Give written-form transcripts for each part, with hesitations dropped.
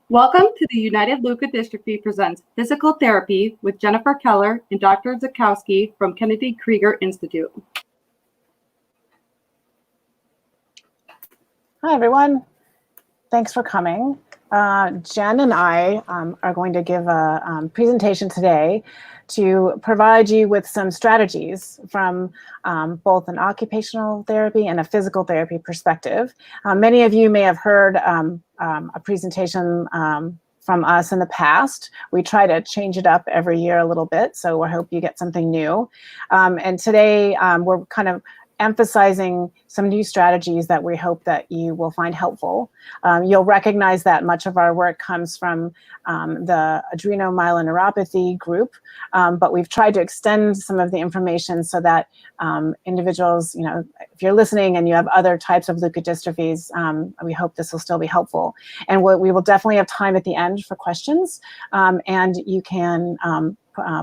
Welcome to the United Leukodystrophy Presents Physical Therapy with Jennifer Keller and Dr. Zakowski from Kennedy Krieger Institute. Hi, everyone. Thanks for coming. Jen and I are going to give a presentation today to provide you with some strategies from both an occupational therapy and a physical therapy perspective. Many of you may have heard a presentation from us in the past. We try to change it up every year a little bit, so I hope you get something new. And today we're kind of emphasizing some new strategies that we hope that you will find helpful. You'll recognize that much of our work comes from the adrenomyeloneuropathy group, but we've tried to extend some of the information so that individuals, if you're listening and you have other types of leukodystrophies, we hope this will still be helpful. And we will definitely have time at the end for questions, and you can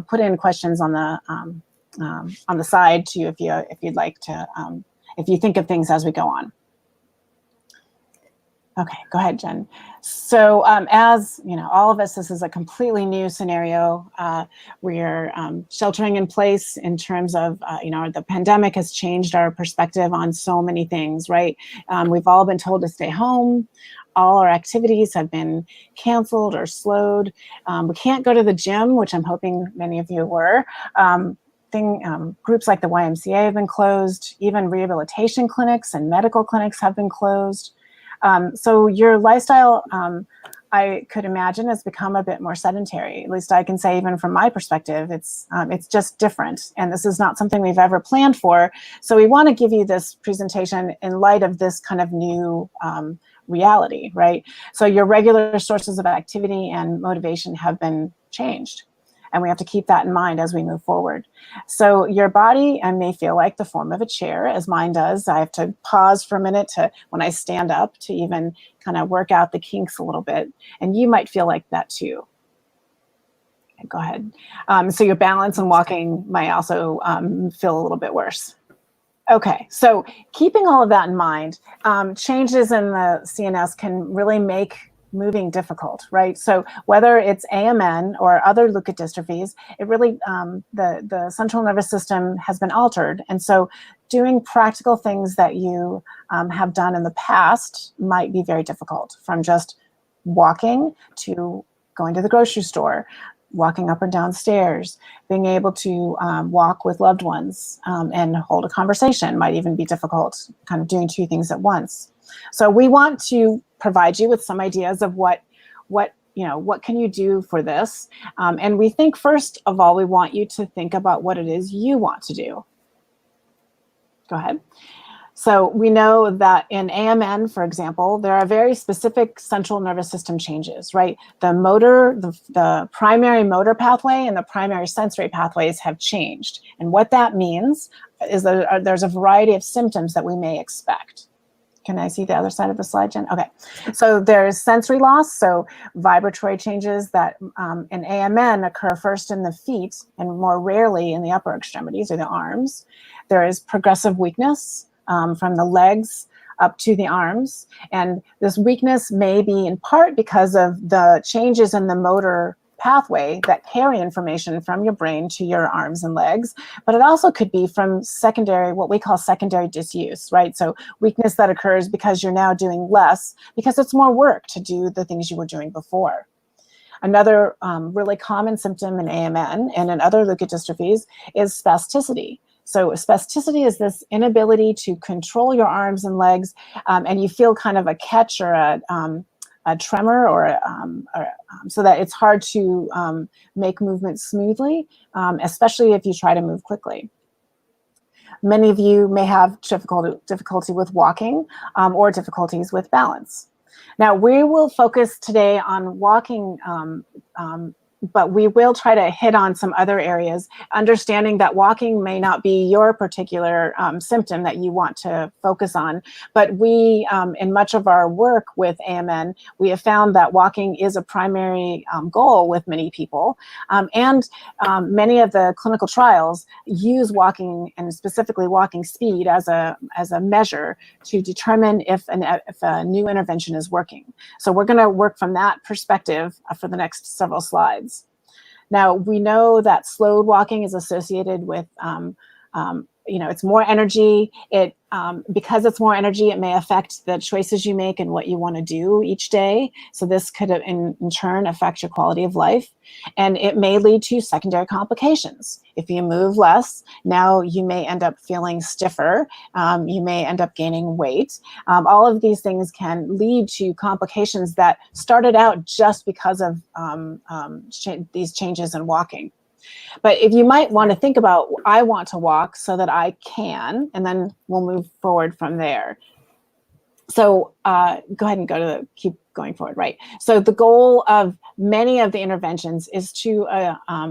put in questions on the side too, if you'd like to, if you think of things as we go on. Okay, go ahead, Jen. So as all of us, this is a completely new scenario. We're sheltering in place in terms of, the pandemic has changed our perspective on so many things, right? We've all been told to stay home. All our activities have been canceled or slowed. We can't go to the gym, which I'm hoping many of you were. Groups like the YMCA have been closed. Even rehabilitation clinics and medical clinics have been closed. So your lifestyle, I could imagine, has become a bit more sedentary. At least I can say, even from my perspective, it's just different. And this is not something we've ever planned for. So we want to give you this presentation in light of this kind of new reality, right? So your regular sources of activity and motivation have been changed. And we have to keep that in mind as we move forward. So your body may feel like the form of a chair, as mine does. I have to pause for a minute when I stand up to even kind of work out the kinks a little bit. And you might feel like that too. Okay, go ahead. So your balance and walking might also feel a little bit worse. Okay, so keeping all of that in mind, changes in the CNS can really make moving difficult, right? So whether it's AMN or other leukodystrophies, it really, the central nervous system has been altered. And so doing practical things that you have done in the past might be very difficult, from just walking to going to the grocery store, walking up and down stairs, being able to walk with loved ones and hold a conversation might even be difficult, kind of doing two things at once. So we want to provide you with some ideas of what can you do for this. And we think, first of all, we want you to think about what it is you want to do. Go ahead. So we know that in AMN, for example, there are very specific central nervous system changes, right? The primary motor pathway and the primary sensory pathways have changed. And what that means is that there's a variety of symptoms that we may expect. Can I see the other side of the slide, Jen? Okay, so there's sensory loss, so vibratory changes that in AMN occur first in the feet and more rarely in the upper extremities or the arms. There is progressive weakness from the legs up to the arms, and this weakness may be in part because of the changes in the motor pathway that carry information from your brain to your arms and legs, but it also could be from what we call secondary disuse, right? So weakness that occurs because you're now doing less, because it's more work to do the things you were doing before. Another really common symptom in AMN and in other leukodystrophies is spasticity. So spasticity is this inability to control your arms and legs, and you feel kind of a catch or a tremor, or so that it's hard to make movements smoothly, especially if you try to move quickly. Many of you may have difficulty with walking or difficulties with balance. Now, we will focus today on walking but we will try to hit on some other areas, understanding that walking may not be your particular symptom that you want to focus on. But we, in much of our work with AMN, we have found that walking is a primary goal with many people. And many of the clinical trials use walking, and specifically walking speed, as a measure to determine if a new intervention is working. So we're going to work from that perspective for the next several slides. Now, we know that slowed walking is associated with, it's more energy. Because it's more energy, it may affect the choices you make and what you want to do each day. So this could, in turn, affect your quality of life. And it may lead to secondary complications. If you move less, now you may end up feeling stiffer. You may end up gaining weight. All of these things can lead to complications that started out just because of these changes in walking. But if you might want to think about, I want to walk so that I can, and then we'll move forward from there. So go ahead and keep going forward, right? So the goal of many of the interventions is to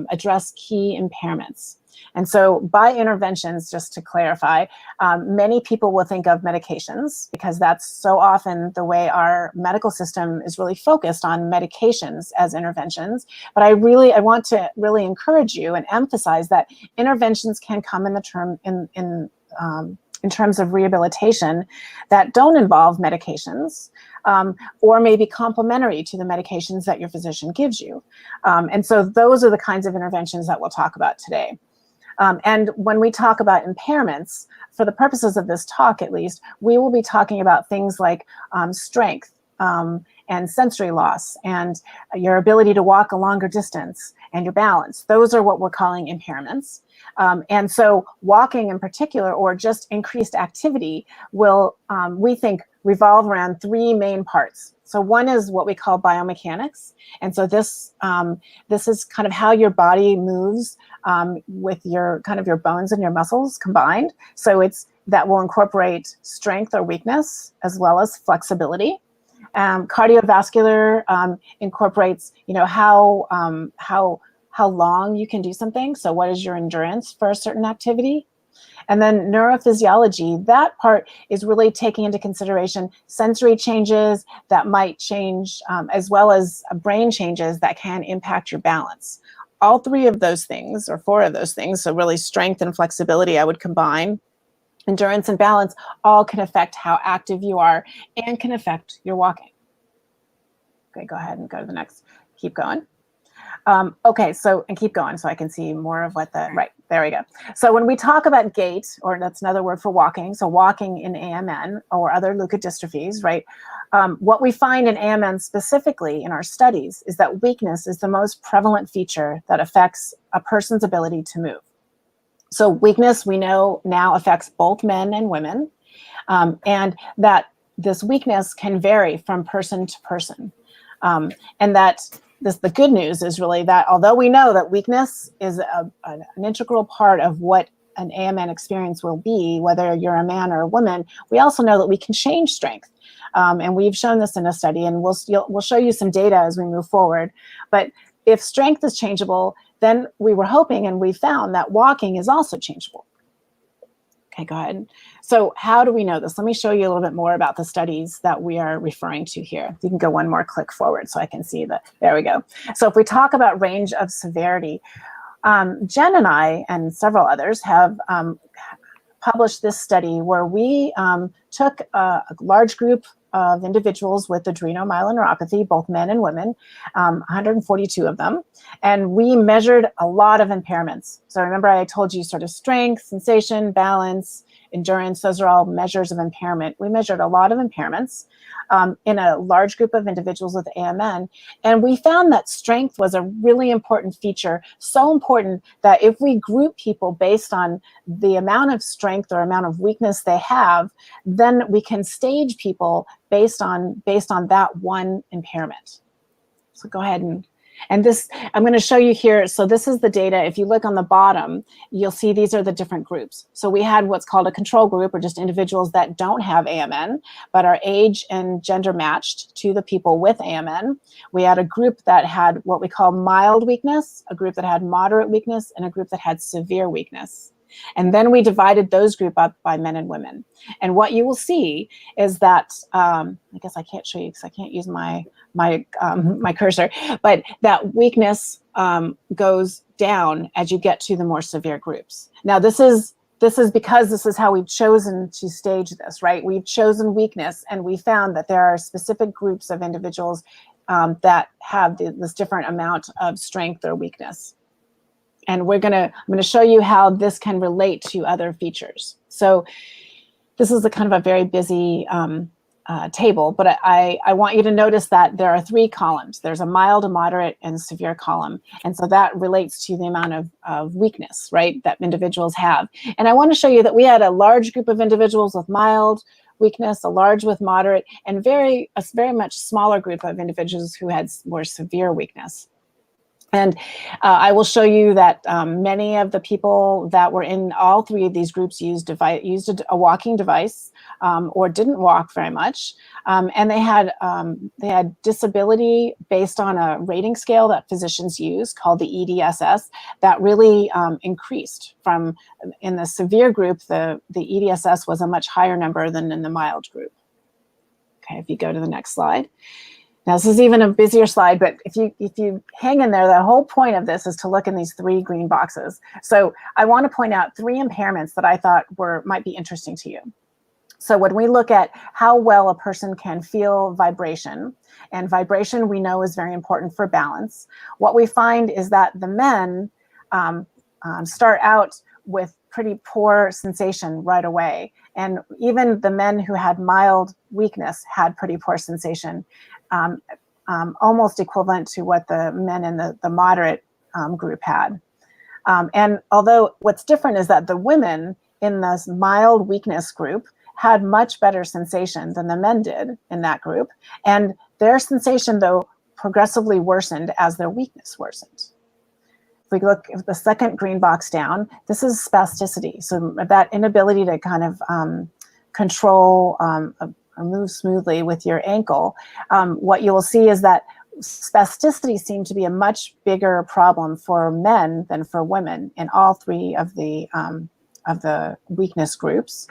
address key impairments. And so by interventions, just to clarify, many people will think of medications, because that's so often the way our medical system is really focused on medications as interventions. But I want to really encourage you and emphasize that interventions can come in terms of rehabilitation that don't involve medications, or maybe complementary to the medications that your physician gives you. And so those are the kinds of interventions that we'll talk about today. And when we talk about impairments, for the purposes of this talk at least, we will be talking about things like strength and sensory loss, and your ability to walk a longer distance, and your balance. Those are what we're calling impairments. And so walking in particular, or just increased activity, will, we think, revolve around three main parts. So one is what we call biomechanics. And so this is kind of how your body moves with your bones and your muscles combined. So that will incorporate strength or weakness, as well as flexibility. Cardiovascular incorporates, how long you can do something. So what is your endurance for a certain activity? And then neurophysiology, that part is really taking into consideration sensory changes that might change, as well as brain changes that can impact your balance. All three of those things, or four of those things, so really strength and flexibility, I would combine, endurance and balance, all can affect how active you are and can affect your walking. Okay, go ahead and go to the next, keep going. Okay, so, and keep going so I can see more of what right, there we go. So when we talk about gait, or that's another word for walking, so walking in AMN or other leukodystrophies, right? What we find in AMN specifically in our studies is that weakness is the most prevalent feature that affects a person's ability to move. So weakness, we know now, affects both men and women, and that this weakness can vary from person to person. And that the good news is really that although we know that weakness is an integral part of what an AMN experience will be, whether you're a man or a woman, we also know that we can change strength. And we've shown this in a study, and we'll show you some data as we move forward. But if strength is changeable, then we were hoping, and we found, that walking is also changeable. Okay, go ahead. So how do we know this? Let me show you a little bit more about the studies that we are referring to here. You can go one more click forward so I can see that. There we go. So if we talk about range of severity, Jen and I and several others have published this study where we took a large group of individuals with adrenomyeloneuropathy, both men and women, 142 of them, and we measured a lot of impairments. So remember I told you sort of strength, sensation, balance, endurance, those are all measures of impairment. We measured a lot of impairments in a large group of individuals with AMN, and we found that strength was a really important feature, so important that if we group people based on the amount of strength or amount of weakness they have, then we can stage people based on that one impairment. So go ahead and And this, I'm going to show you here. So this is the data. If you look on the bottom, you'll see these are the different groups. So we had what's called a control group, or just individuals that don't have AMN, but are age and gender matched to the people with AMN. We had a group that had what we call mild weakness, a group that had moderate weakness, and a group that had severe weakness. And then we divided those group up by men and women. And what you will see is that, I guess I can't show you because I can't use my cursor, but that weakness goes down as you get to the more severe groups. Now this is because this is how we've chosen to stage this, right? We've chosen weakness, and we found that there are specific groups of individuals that have this different amount of strength or weakness. And I'm going to show you how this can relate to other features. So this is a kind of a very busy table, but I want you to notice that there are 3 columns. There's a mild, a moderate, and severe column. And so that relates to the amount of weakness, right, that individuals have. And I want to show you that we had a large group of individuals with mild weakness, a large with moderate, and a very much smaller group of individuals who had more severe weakness. And I will show you that many of the people that were in all 3 of these groups used a walking device or didn't walk very much. And they had disability based on a rating scale that physicians use called the EDSS that really increased from, in the severe group, the EDSS was a much higher number than in the mild group. Okay, if you go to the next slide. Now, this is even a busier slide, but if you hang in there, the whole point of this is to look in these 3 green boxes. So I want to point out 3 impairments that I thought might be interesting to you. So when we look at how well a person can feel vibration, and vibration we know is very important for balance, what we find is that the men start out with pretty poor sensation right away. And even the men who had mild weakness had pretty poor sensation. Almost equivalent to what the men in the moderate group had. And although what's different is that the women in this mild weakness group had much better sensation than the men did in that group. And their sensation, though, progressively worsened as their weakness worsened. If we look at the second green box down, this is spasticity. So that inability to kind of control or move smoothly with your ankle, what you will see is that spasticity seemed to be a much bigger problem for men than for women in all 3 of the weakness groups.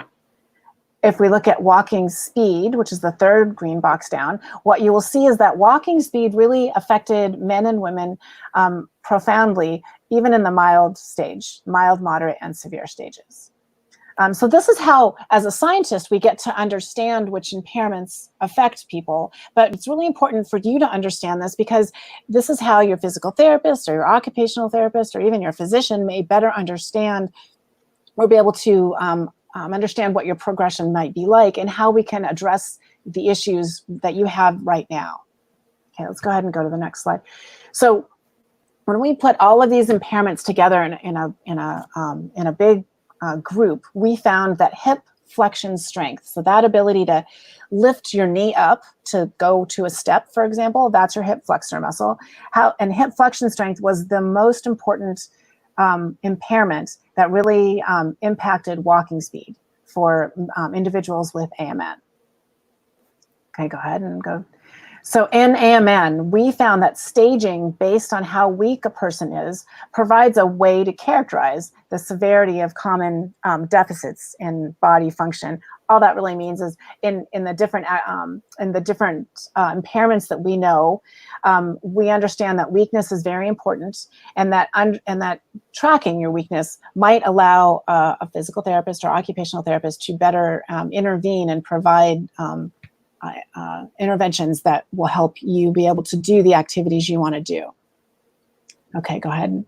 If we look at walking speed, which is the third green box down, what you will see is that walking speed really affected men and women profoundly, even in the mild stage, mild, moderate, and severe stages. So this is how, as a scientist, we get to understand which impairments affect people. But it's really important for you to understand this, because this is how your physical therapist or your occupational therapist or even your physician may better understand or be able to understand what your progression might be like and how we can address the issues that you have right now. Okay, let's go ahead and go to the next slide. So when we put all of these impairments together in a big group, we found that hip flexion strength, so that ability to lift your knee up to go to a step, for example, that's your hip flexor muscle. And hip flexion strength was the most important impairment that really impacted walking speed for individuals with AMN. Okay, go ahead and go. So in AMN, we found that staging based on how weak a person is provides a way to characterize the severity of common deficits in body function. All that really means is in the different impairments that we know, we understand that weakness is very important, and that tracking your weakness might allow a physical therapist or occupational therapist to better intervene and provide interventions that will help you be able to do the activities you want to do. Okay, go ahead.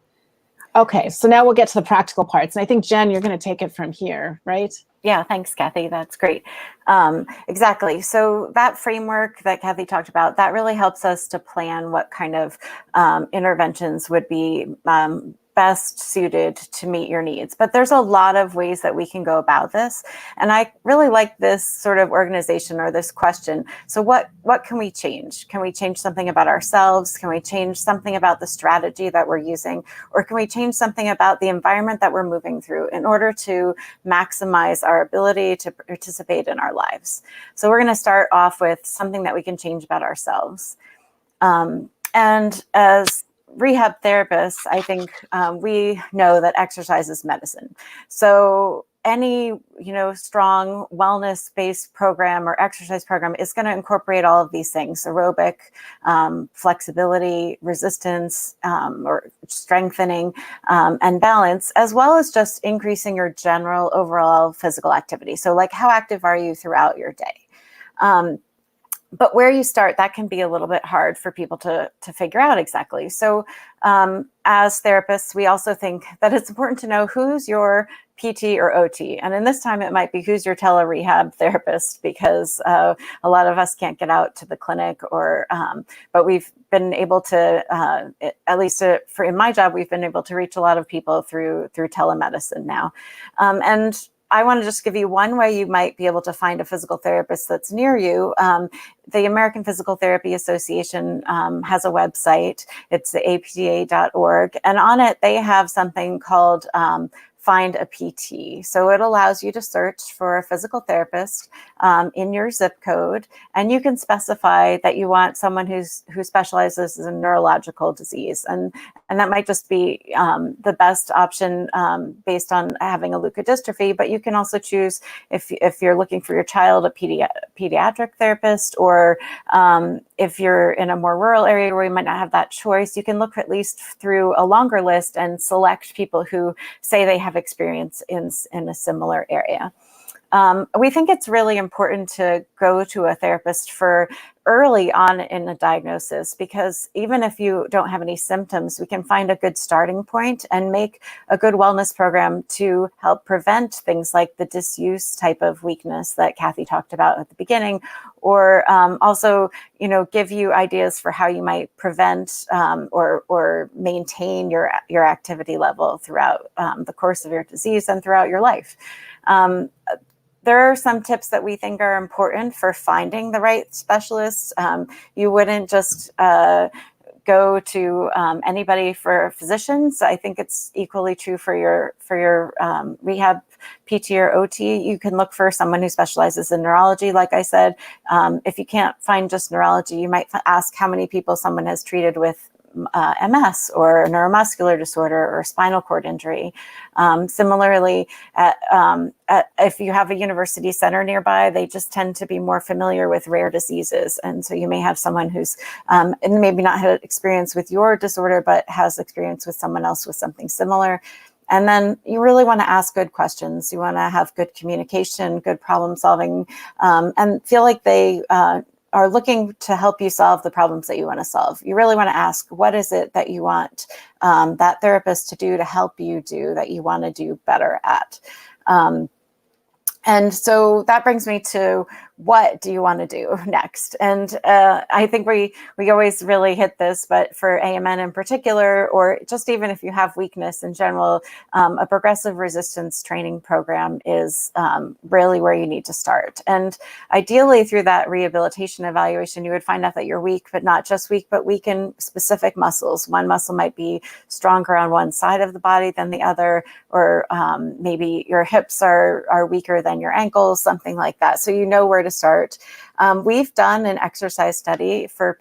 Okay, so now we'll get to the practical parts. And I think, Jen, you're going to take it from here, right? Yeah, thanks, Kathy. That's great. Exactly. So that framework that Kathy talked about, that really helps us to plan what kind of interventions would be best suited to meet your needs. But there's a lot of ways that we can go about this. And I really like this sort of organization or this question. So what can we change? Can we change something about ourselves? Can we change something about the strategy that we're using? Or can we change something about the environment that we're moving through in order to maximize our ability to participate in our lives? So we're going to start off with something that we can change about ourselves. And as rehab therapists, I think we know that exercise is medicine. So any, strong wellness-based program or exercise program is going to incorporate all of these things: aerobic, flexibility, resistance, or strengthening, and balance, as well as just increasing your general overall physical activity. So like, how active are you throughout your day? But where you start, that can be a little bit hard for people to figure out exactly. So as therapists, we also think that it's important to know who's your PT or OT. And in this time, it might be who's your tele-rehab therapist, because a lot of us can't get out to the clinic, but we've been able to, at least in my job, we've been able to reach a lot of people through telemedicine now. And I want to just give you one way you might be able to find a physical therapist that's near you. The American Physical Therapy Association has a website. It's the apta.org. And on it, they have something called Find a PT. So it allows you to search for a physical therapist in your zip code, and you can specify that you want someone who specializes in neurological disease, and that might just be the best option based on having a leukodystrophy. But you can also choose, if you're looking for your child, a pediatric therapist, or if you're in a more rural area where you might not have that choice, you can look at least through a longer list and select people who say they have experience in a similar area. We think it's really important to go to a therapist for early on in a diagnosis, because even if you don't have any symptoms, we can find a good starting point and make a good wellness program to help prevent things like the disuse type of weakness that Kathy talked about at the beginning, or also, give you ideas for how you might prevent or maintain your activity level throughout the course of your disease and throughout your life. There are some tips that we think are important for finding the right specialist. You wouldn't just go to anybody for physicians. I think it's equally true for your rehab PT or OT. You can look for someone who specializes in neurology. Like I said, if you can't find just neurology, you might ask how many people someone has treated with MS or neuromuscular disorder or spinal cord injury. Similarly, if you have a university center nearby, they just tend to be more familiar with rare diseases. And so you may have someone who's and maybe not had experience with your disorder, but has experience with someone else with something similar. And then you really want to ask good questions. You want to have good communication, good problem solving, and feel like they are looking to help you solve the problems that you want to solve. You really want to ask, what is it that you want that therapist to do to help you do that you want to do better at? And so that brings me to, what do you want to do next? And I think we always really hit this, but for AMN in particular, or just even if you have weakness in general, a progressive resistance training program is really where you need to start. And ideally through that rehabilitation evaluation, you would find out that you're weak, but not just weak, but weak in specific muscles. One muscle might be stronger on one side of the body than the other, or maybe your hips are weaker than your ankles, something like that. So you know where to start. We've done an exercise study for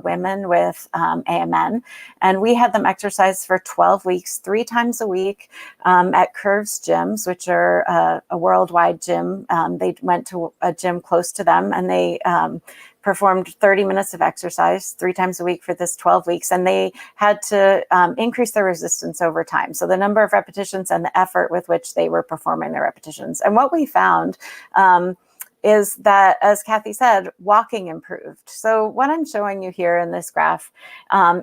women with AMN, and we had them exercise for 12 weeks, 3 times a week at Curves gyms, which are a worldwide gym. They went to a gym close to them, and they performed 30 minutes of exercise 3 times a week for this 12 weeks. And they had to increase their resistance over time. So the number of repetitions and the effort with which they were performing their repetitions. And what we found is that, as Kathy said, walking improved. So what I'm showing you here in this graph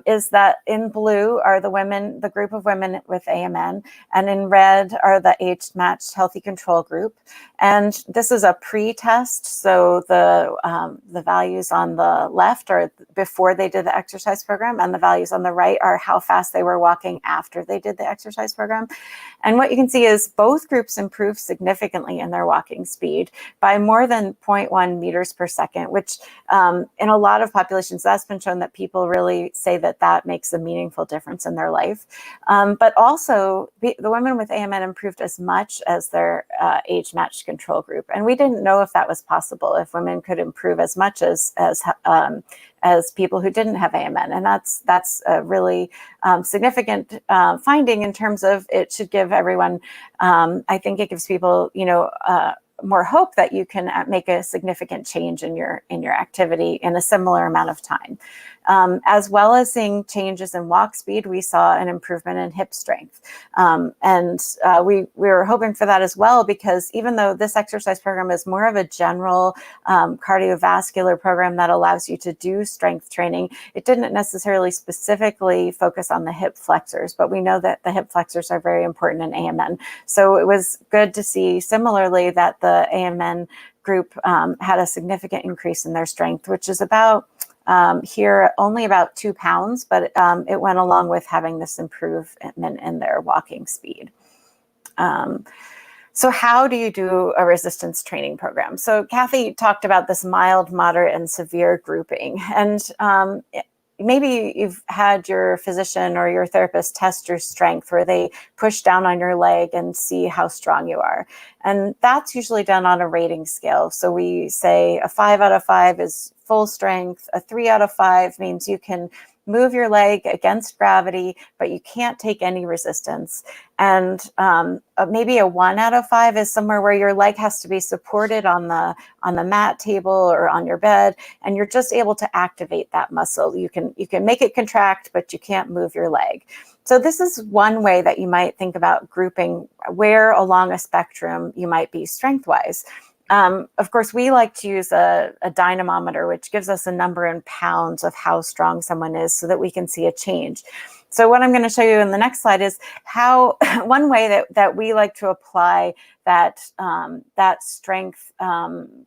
is that in blue are the group of women with AMN, and in red are the age-matched healthy control group. And this is a pre-test, so the values on the left are before they did the exercise program, and the values on the right are how fast they were walking after they did the exercise program. And what you can see is both groups improved significantly in their walking speed by more than 0.1 meters per second, which in a lot of populations, that's been shown that people really say that that makes a meaningful difference in their life. But also, the women with AMN improved as much as their age-matched control group. And we didn't know if that was possible, if women could improve as much as people who didn't have AMN. And that's a really significant finding in terms of it should give everyone, I think it gives people, more hope that you can make a significant change in your activity in a similar amount of time. As well as seeing changes in walk speed, we saw an improvement in hip strength. And we were hoping for that as well, because even though this exercise program is more of a general cardiovascular program that allows you to do strength training, it didn't necessarily specifically focus on the hip flexors, but we know that the hip flexors are very important in AMN. So it was good to see similarly that the AMN group had a significant increase in their strength, which is about here only about 2 pounds, but it went along with having this improvement in their walking speed. So how do you do a resistance training program? So Kathy talked about this mild, moderate, and severe grouping. And maybe you've had your physician or your therapist test your strength, where they push down on your leg and see how strong you are. And that's usually done on a rating scale. So we say a 5 out of 5 is full strength. A 3 out of 5 means you can move your leg against gravity, but you can't take any resistance. And maybe a 1 out of 5 is somewhere where your leg has to be supported on the mat table or on your bed, and you're just able to activate that muscle. You can make it contract, but you can't move your leg. So this is one way that you might think about grouping where along a spectrum you might be strength-wise. Of course, we like to use a dynamometer, which gives us a number in pounds of how strong someone is so that we can see a change. So what I'm going to show you in the next slide is how one way that we like to apply that strength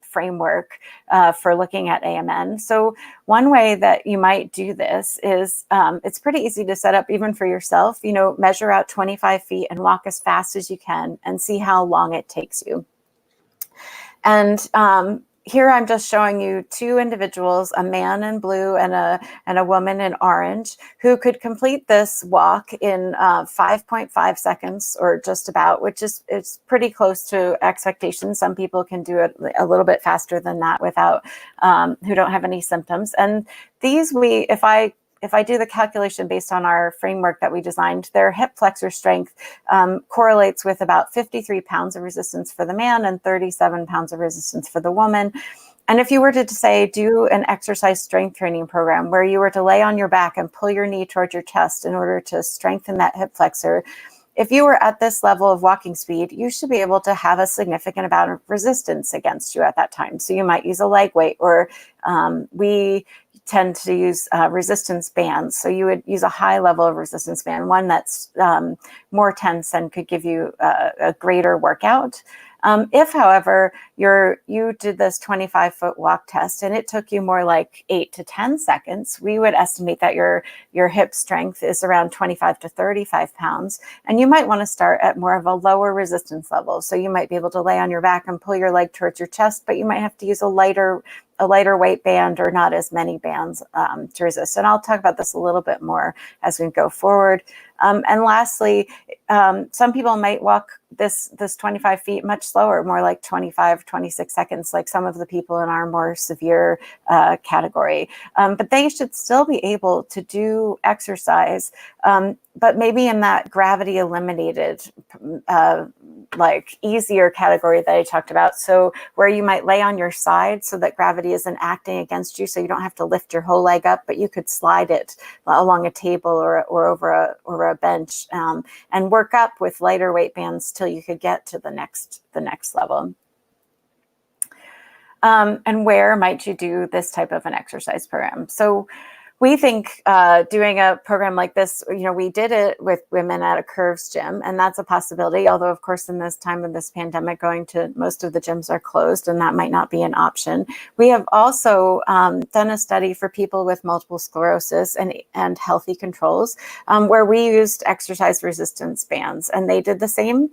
framework for looking at AMN. So one way that you might do this is it's pretty easy to set up even for yourself. Measure out 25 feet and walk as fast as you can and see how long it takes you. And here I'm just showing you 2 individuals, a man in blue and a woman in orange, who could complete this walk in 5.5 seconds or just about, which is pretty close to expectations. Some people can do it a little bit faster than that without who don't have any symptoms. And these if I do the calculation based on our framework that we designed, their hip flexor strength correlates with about 53 pounds of resistance for the man and 37 pounds of resistance for the woman. And if you were to say, do an exercise strength training program where you were to lay on your back and pull your knee towards your chest in order to strengthen that hip flexor, if you were at this level of walking speed, you should be able to have a significant amount of resistance against you at that time. So you might use a leg weight, or we tend to use resistance bands. So you would use a high level of resistance band, one that's more tense and could give you a greater workout. If, however, you did this 25-foot walk test and it took you more like 8 to 10 seconds, we would estimate that your hip strength is around 25 to 35 pounds. And you might want to start at more of a lower resistance level. So you might be able to lay on your back and pull your leg towards your chest, but you might have to use a lighter weight band or not as many bands to resist. And I'll talk about this a little bit more as we go forward. And lastly, some people might walk this 25 feet much slower, more like 25, 26 seconds, like some of the people in our more severe category. But they should still be able to do exercise, but maybe in that gravity eliminated, like easier category that I talked about. So where you might lay on your side so that gravity isn't acting against you, so you don't have to lift your whole leg up, but you could slide it along a table or over a bench and work up with lighter weight bands till you could get to the next level. And where might you do this type of an exercise program? So we think doing a program like this, we did it with women at a Curves gym, and that's a possibility. Although, of course, in this time of this pandemic, going to most of the gyms are closed, and that might not be an option. We have also done a study for people with multiple sclerosis and healthy controls, where we used exercise resistance bands, and they did the same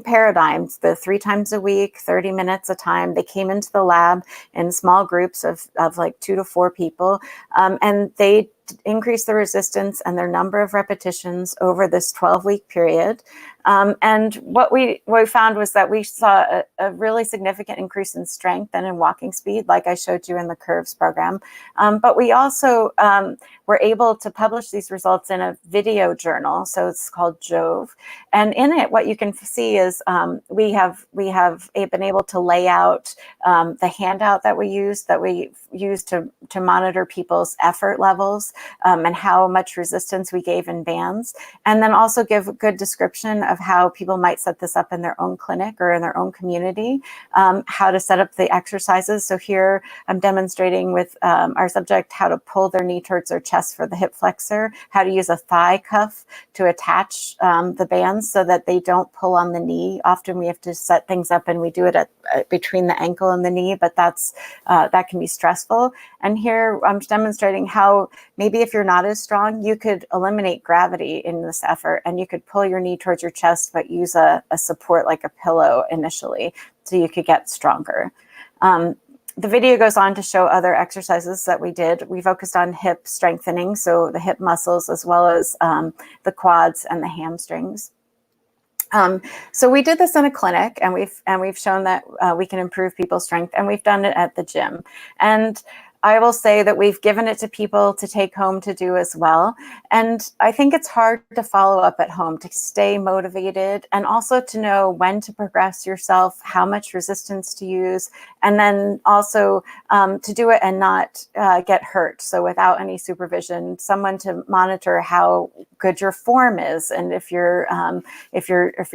paradigms, the 3 times a week, 30 minutes a time. They came into the lab in small groups of like 2 to 4 people, and they increased the resistance and their number of repetitions over this 12-week period. And what we found was that we saw a really significant increase in strength and in walking speed, like I showed you in the Curves program. But we also were able to publish these results in a video journal. So it's called Jove. And in it, what you can see is we have been able to lay out the handout that we use to monitor people's effort levels and how much resistance we gave in bands, and then also give a good description of how people might set this up in their own clinic or in their own community, how to set up the exercises. So here I'm demonstrating with our subject how to pull their knee towards their chest for the hip flexor, how to use a thigh cuff to attach the bands so that they don't pull on the knee. Often we have to set things up and we do it between the ankle and the knee, but that can be stressful. And here I'm demonstrating how maybe if you're not as strong, you could eliminate gravity in this effort and you could pull your knee towards your chest, but use a support like a pillow initially so you could get stronger. The video goes on to show other exercises that we did. We focused on hip strengthening, so the hip muscles as well as the quads and the hamstrings. So we did this in a clinic, and we've shown that we can improve people's strength, and we've done it at the gym. And I will say that we've given it to people to take home to do as well. And I think it's hard to follow up at home, to stay motivated, and also to know when to progress yourself, how much resistance to use, and then also to do it and not get hurt. So without any supervision, someone to monitor how good your form is and if you're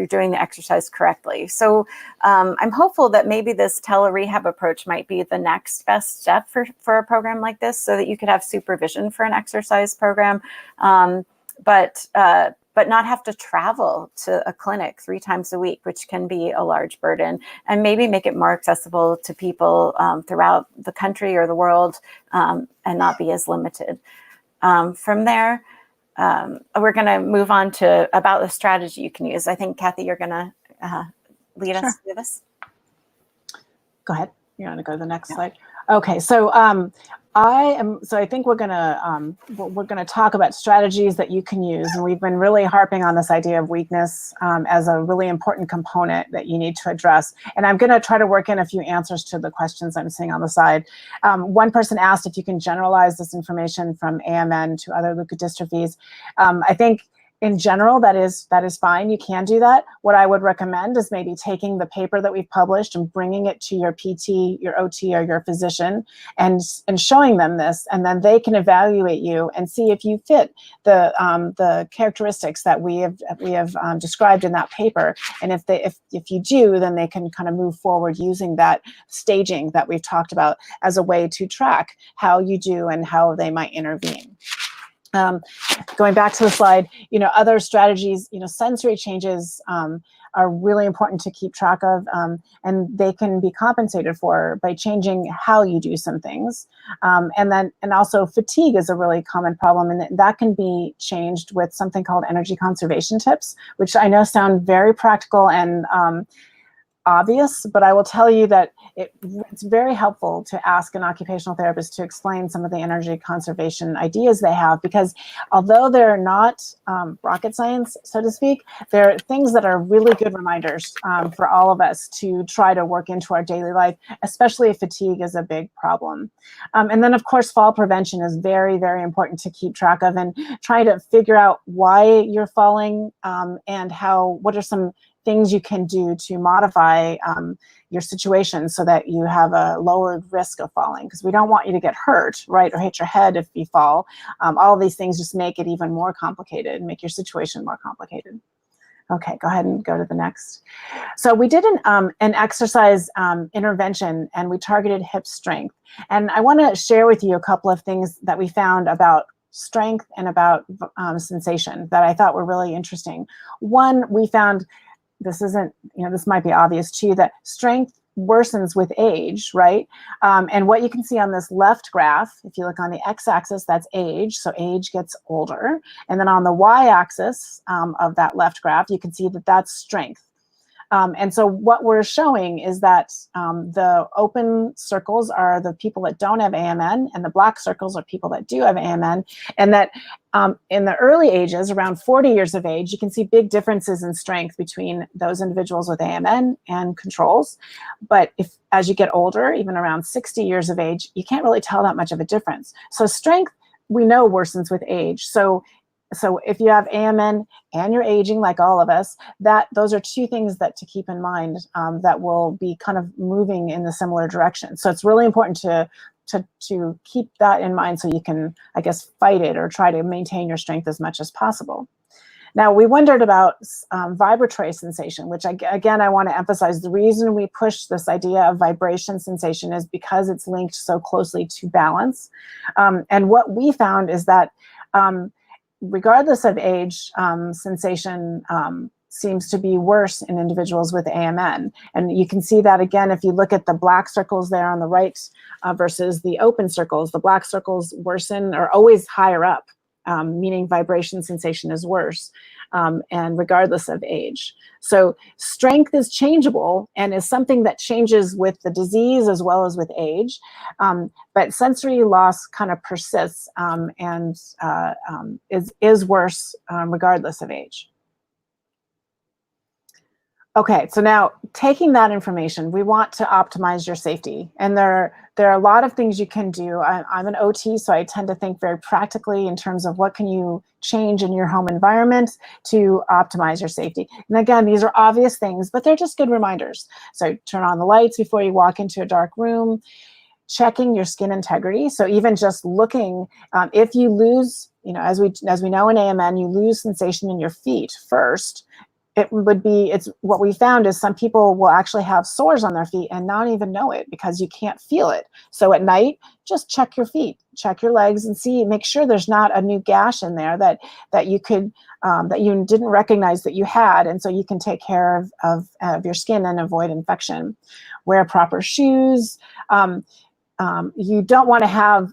doing the exercise correctly. So I'm hopeful that maybe this tele-rehab approach might be the next best step for a program like this, so that you could have supervision for an exercise program, but not have to travel to a clinic 3 times a week, which can be a large burden, and maybe make it more accessible to people throughout the country or the world, and not be as limited. From there, we're going to move on to about the strategy you can use. I think, Kathy, you're going to lead us through this. Go ahead. You want to go to the next slide? Okay, so I think we're gonna talk about strategies that you can use, and we've been really harping on this idea of weakness as a really important component that you need to address. And I'm gonna try to work in a few answers to the questions I'm seeing on the side. One person asked if you can generalize this information from AMN to other leukodystrophies. I think in general, that is fine. You can do that. What I would recommend is maybe taking the paper that we've published and bringing it to your PT, your OT, or your physician, and showing them this, and then they can evaluate you and see if you fit the characteristics that we have described in that paper. And if you do, then they can kind of move forward using that staging that we've talked about as a way to track how you do and how they might intervene. Going back to the slide, other strategies, sensory changes are really important to keep track of, and they can be compensated for by changing how you do some things. And also fatigue is a really common problem, and that can be changed with something called energy conservation tips, which I know sound very practical and obvious, but I will tell you that it's very helpful to ask an occupational therapist to explain some of the energy conservation ideas they have, because although they're not rocket science, so to speak, they're things that are really good reminders for all of us to try to work into our daily life, especially if fatigue is a big problem. And then, of course, fall prevention is very, very important to keep track of, and try to figure out why you're falling and what are some things you can do to modify your situation so that you have a lowered risk of falling, because we don't want you to get hurt, right, or hit your head if you fall. All of these things just make it even more complicated and make your situation more complicated. Okay, go ahead and go to the next. So we did an exercise intervention, and we targeted hip strength. And I want to share with you a couple of things that we found about strength and about sensation that I thought were really interesting. One, we found, this isn't, this might be obvious to you, that strength worsens with age, right? And what you can see on this left graph, if you look on the x-axis, that's age, so age gets older. And then on the y-axis of that left graph, you can see that that's strength. And so what we're showing is that the open circles are the people that don't have AMN, and the black circles are people that do have AMN, and that in the early ages, around 40 years of age, you can see big differences in strength between those individuals with AMN and controls. But as you get older, even around 60 years of age, you can't really tell that much of a difference. So strength, we know, worsens with age. So if you have AMN and you're aging like all of us, those are two things that to keep in mind that will be kind of moving in the similar direction. So it's really important to keep that in mind so you can, I guess, fight it or try to maintain your strength as much as possible. Now, we wondered about vibratory sensation, which again, I want to emphasize the reason we push this idea of vibration sensation is because it's linked so closely to balance. And what we found is that regardless of age, sensation seems to be worse in individuals with AMN. And you can see that again if you look at the black circles there on the right versus the open circles. The black circles worsen or always higher up, meaning vibration sensation is worse, and regardless of age. So strength is changeable and is something that changes with the disease as well as with age, but sensory loss kind of persists and is worse regardless of age. Okay, so now taking that information, we want to optimize your safety. And there are a lot of things you can do. I'm an OT, so I tend to think very practically in terms of what can you change in your home environment to optimize your safety. And again, these are obvious things, but they're just good reminders. So turn on the lights before you walk into a dark room, checking your skin integrity. So even just looking, if you lose, as we know in AMN, you lose sensation in your feet first. It's what we found is some people will actually have sores on their feet and not even know it because you can't feel it. So at night, just check your feet, check your legs, and make sure there's not a new gash in there that you could that you didn't recognize that you had, and so you can take care of your skin and avoid infection. Wear proper shoes. You don't want to have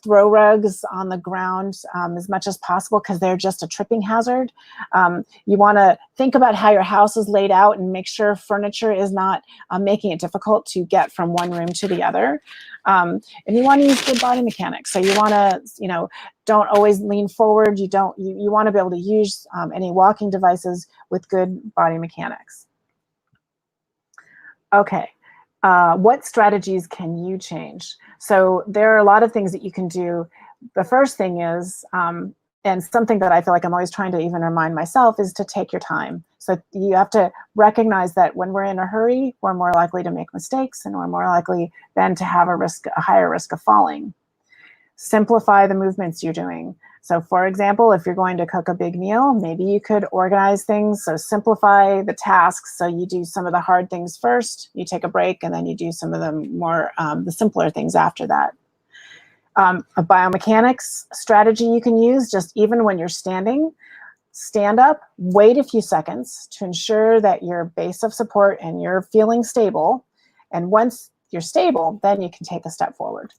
throw rugs on the ground as much as possible because they're just a tripping hazard. You want to think about how your house is laid out and make sure furniture is not making it difficult to get from one room to the other. And you want to use good body mechanics. So you want to, don't always lean forward. You want to be able to use any walking devices with good body mechanics. Okay. What strategies can you change? So there are a lot of things that you can do. The first thing is, and something that I feel like I'm always trying to even remind myself, is to take your time. So you have to recognize that when we're in a hurry, we're more likely to make mistakes, and we're more likely then to have a higher risk of falling. Simplify the movements you're doing. So for example, if you're going to cook a big meal, maybe you could organize things. So simplify the tasks. So you do some of the hard things first, you take a break, and then you do some of the more, the simpler things after that. A biomechanics strategy you can use, just even when you're standing, stand up, wait a few seconds to ensure that your base of support and you're feeling stable. And once you're stable, then you can take a step forward.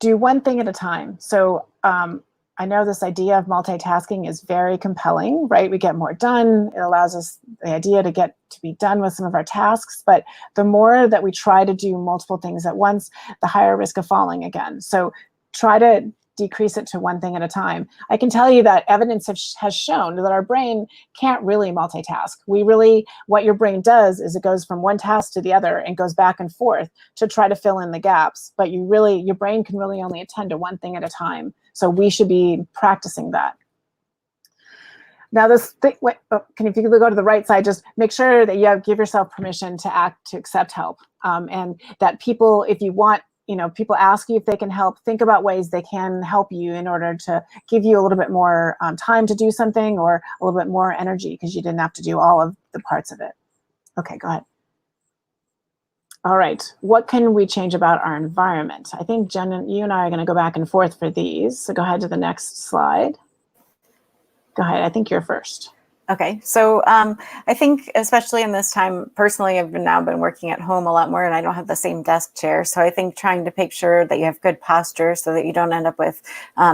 Do one thing at a time. So I know this idea of multitasking is very compelling, right? We get more done. It allows us the idea to be done with some of our tasks. But the more that we try to do multiple things at once, the higher risk of falling again. So try to decrease it to one thing at a time. I can tell you that evidence has shown that our brain can't really multitask. What your brain does is it goes from one task to the other and goes back and forth to try to fill in the gaps. But your brain can really only attend to one thing at a time. So we should be practicing that. Now if you could go to the right side, just make sure that give yourself permission to accept help. And that people, if you want people ask you if they can help, think about ways they can help you in order to give you a little bit more time to do something, or a little bit more energy, because you didn't have to do all of the parts of it. Okay, go ahead. All right, what can we change about our environment? I think Jen, you and I are going to go back and forth for these. So go ahead to the next slide. Go ahead, I think you're first. Okay, so I think especially in this time, personally, I've now been working at home a lot more, and I don't have the same desk chair. So I think trying to make sure that you have good posture so that you don't end up with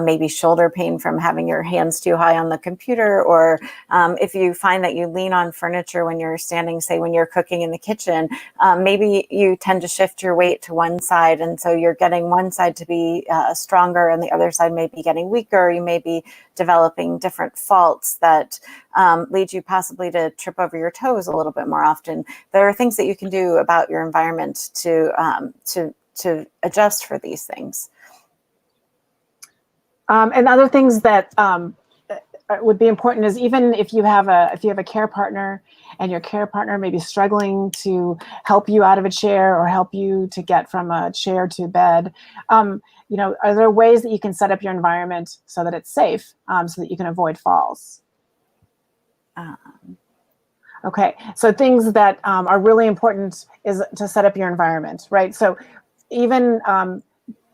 maybe shoulder pain from having your hands too high on the computer, or if you find that you lean on furniture when you're standing, say when you're cooking in the kitchen, maybe you tend to shift your weight to one side, and so you're getting one side to be stronger and the other side may be getting weaker. You may be developing different faults that lead you possibly to trip over your toes a little bit more often. There are things that you can do about your environment to adjust for these things. And other things that would be important is, even if you have a care partner and your care partner may be struggling to help you out of a chair or help you to get from a chair to bed, are there ways that you can set up your environment so that it's safe, so that you can avoid falls? Okay, so things that are really important is to set up your environment, right? So even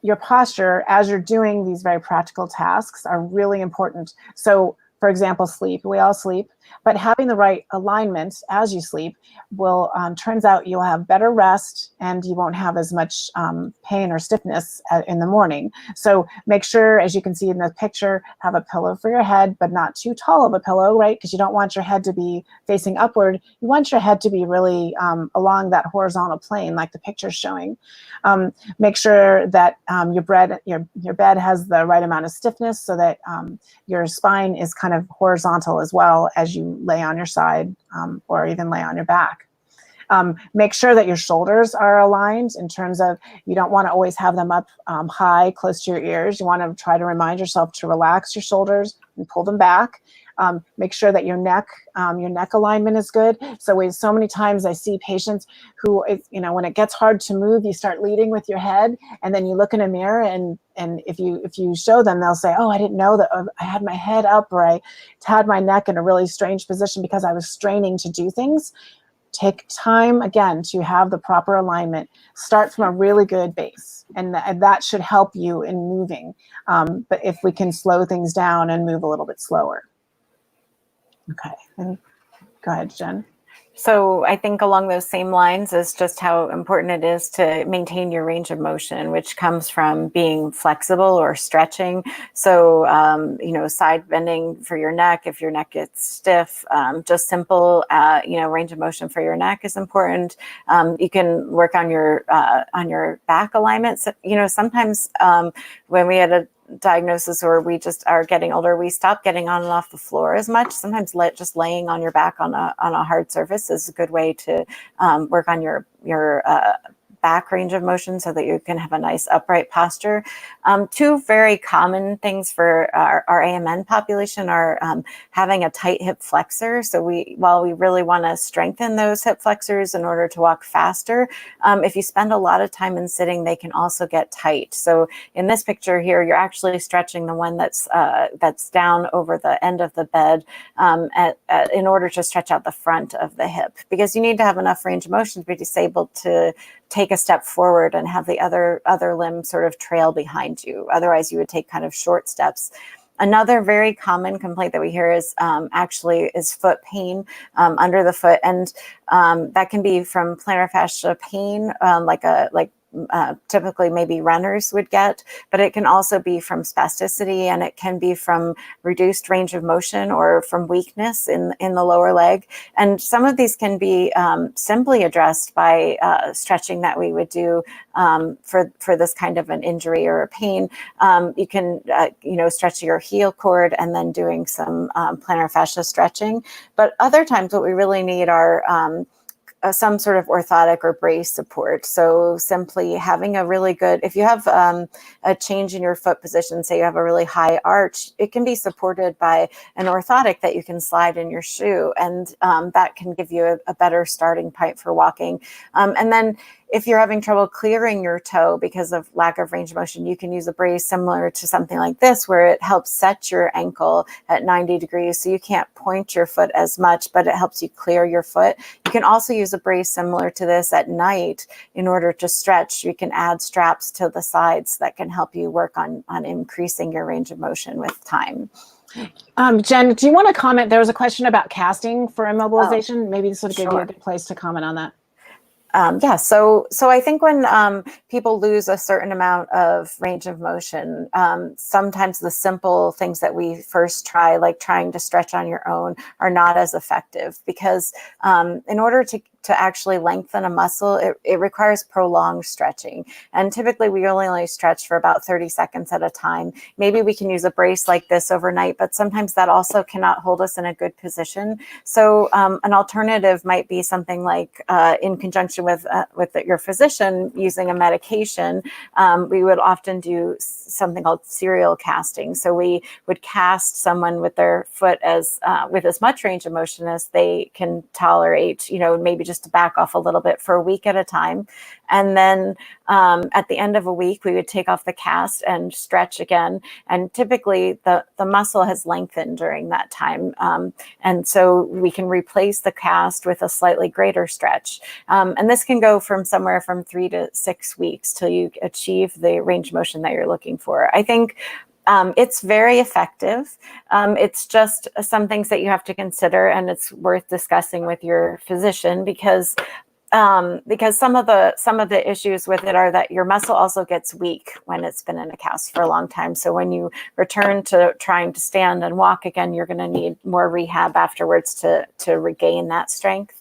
your posture as you're doing these very practical tasks are really important. So for example, sleep, we all sleep, but having the right alignment as you sleep will, turns out you'll have better rest and you won't have as much pain or stiffness in the morning. So make sure, as you can see in the picture, have a pillow for your head, but not too tall of a pillow, right? Because you don't want your head to be facing upward. You want your head to be really along that horizontal plane like the picture's showing. Make sure that your bed has the right amount of stiffness so that your spine is kind of horizontal as well as you lay on your side or even lay on your back. Make sure that your shoulders are aligned in terms of, you don't want to always have them up high close to your ears. You want to try to remind yourself to relax your shoulders and pull them back. Make sure that your neck alignment is good. So many times I see patients who, when it gets hard to move, you start leading with your head, and then you look in a mirror, and if you show them, they'll say, "Oh, I didn't know that I had my head up, or I had my neck in a really strange position because I was straining to do things." Take time again to have the proper alignment. Start from a really good base, and that should help you in moving. But if we can slow things down and move a little bit slower. Okay, and go ahead, Jen. So I think along those same lines is just how important it is to maintain your range of motion, which comes from being flexible or stretching. So, side bending for your neck, if your neck gets stiff, just simple, range of motion for your neck is important. You can work on your back alignment. So, sometimes when we had a diagnosis or we just are getting older, we stop getting on and off the floor as much. Sometimes just laying on your back on a hard surface is a good way to work on your back range of motion so that you can have a nice upright posture. Two very common things for our AMN population are having a tight hip flexor. So while we really want to strengthen those hip flexors in order to walk faster, if you spend a lot of time in sitting, they can also get tight. So in this picture here, you're actually stretching the one that's down over the end of the bed in order to stretch out the front of the hip, because you need to have enough range of motion to be able to take a step forward and have the other limb sort of trail behind you. Otherwise, you would take kind of short steps. Another very common complaint that we hear is foot pain under the foot, and that can be from plantar fascia pain, typically maybe runners would get, but it can also be from spasticity, and it can be from reduced range of motion or from weakness in the lower leg. And some of these can be simply addressed by stretching that we would do for this kind of an injury or a pain. You can stretch your heel cord and then doing some plantar fascia stretching. But other times what we really need are some sort of orthotic or brace support. So simply having a really good, if you have a change in your foot position, say you have a really high arch, it can be supported by an orthotic that you can slide in your shoe. And that can give you a better starting point for walking. And then if you're having trouble clearing your toe because of lack of range of motion, you can use a brace similar to something like this, where it helps set your ankle at 90 degrees. So you can't point your foot as much, but it helps you clear your foot. You can also use a brace similar to this at night in order to stretch. You can add straps to the sides that can help you work on increasing your range of motion with time. Jen, do you want to comment? There was a question about casting for immobilization. Maybe this would give you Sure. a good place to comment on that. Yeah, so I think when people lose a certain amount of range of motion, sometimes the simple things that we first try, like trying to stretch on your own, are not as effective, because in order to actually lengthen a muscle, it requires prolonged stretching. And typically we only stretch for about 30 seconds at a time. Maybe we can use a brace like this overnight, but sometimes that also cannot hold us in a good position. So an alternative might be something like in conjunction with your physician using a medication. We would often do something called serial casting. So we would cast someone with their foot with as much range of motion as they can tolerate, maybe just to back off a little bit for a week at a time. And then at the end of a week, we would take off the cast and stretch again. And typically the muscle has lengthened during that time. And so we can replace the cast with a slightly greater stretch. And this can go from somewhere from 3 to 6 weeks till you achieve the range of motion that you're looking for. I think it's very effective. It's just some things that you have to consider, and it's worth discussing with your physician, because some of the issues with it are that your muscle also gets weak when it's been in a cast for a long time. So when you return to trying to stand and walk again, you're going to need more rehab afterwards to regain that strength.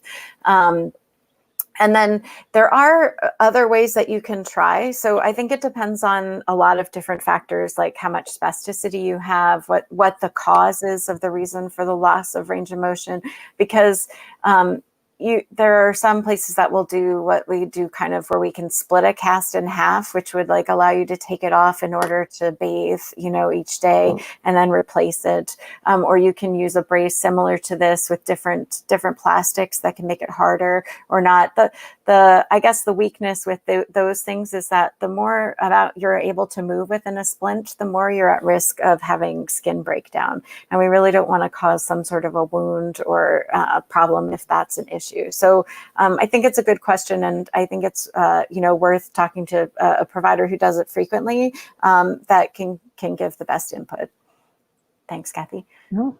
And then there are other ways that you can try. So I think it depends on a lot of different factors, like how much spasticity you have, what the cause is of the reason for the loss of range of motion, because there are some places that will do what we do, kind of where we can split a cast in half, which would allow you to take it off in order to bathe, each day and then replace it. Or you can use a brace similar to this with different plastics that can make it harder or not. I guess the weakness with those things is that the more about you're able to move within a splint, the more you're at risk of having skin breakdown. And we really don't want to cause some sort of a wound or a problem if that's an issue. So I think it's a good question, and I think it's worth talking to a provider who does it frequently that can give the best input. Thanks, Kathy. No.